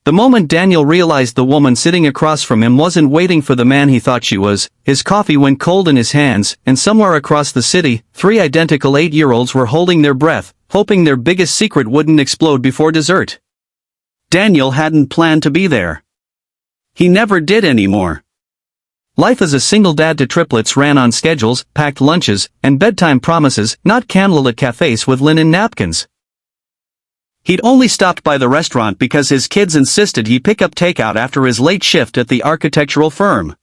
The moment Daniel realized the woman sitting across from him wasn't waiting for the man he thought she was, his coffee went cold in his hands, and somewhere across the city, 3 identical 8-year-olds were holding their breath, hoping their biggest secret wouldn't explode before dessert. Daniel hadn't planned to be there. He never did anymore. Life as a single dad to triplets ran on schedules, packed lunches, and bedtime promises, not candlelit cafes with linen napkins. He'd only stopped by the restaurant because his kids insisted he pick up takeout after his late shift at the architectural firm.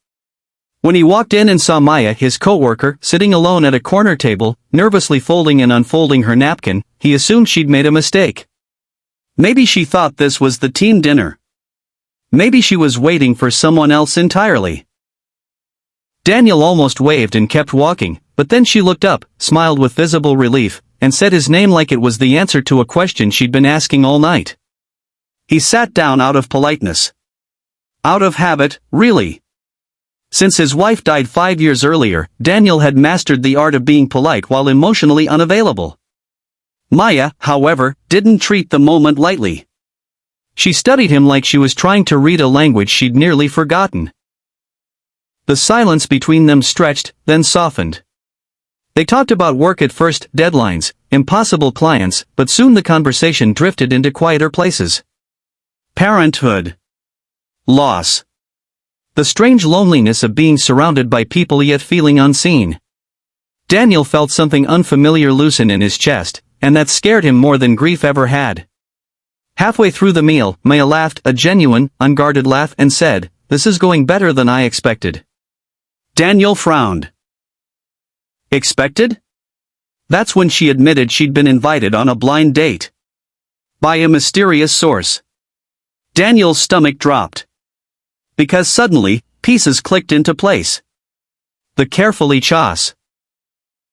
When he walked in and saw Maya, his coworker, sitting alone at a corner table, nervously folding and unfolding her napkin, he assumed she'd made a mistake. Maybe she thought this was the team dinner. Maybe she was waiting for someone else entirely. Daniel almost waved and kept walking, but then she looked up, smiled with visible relief, and said his name like it was the answer to a question she'd been asking all night. He sat down out of politeness. Out of habit, really. Since his wife died 5 years earlier, Daniel had mastered the art of being polite while emotionally unavailable. Maya, however, didn't treat the moment lightly. She studied him like she was trying to read a language she'd nearly forgotten. The silence between them stretched, then softened. They talked about work at first, deadlines, impossible clients, but soon the conversation drifted into quieter places. Parenthood. Loss. The strange loneliness of being surrounded by people yet feeling unseen. Daniel felt something unfamiliar loosen in his chest, and that scared him more than grief ever had. Halfway through the meal, Maya laughed, a genuine, unguarded laugh, and said, "This is going better than I expected." Daniel frowned. Expected? That's when she admitted she'd been invited on a blind date. By a mysterious source. Daniel's stomach dropped. Because suddenly, pieces clicked into place. The carefully choice.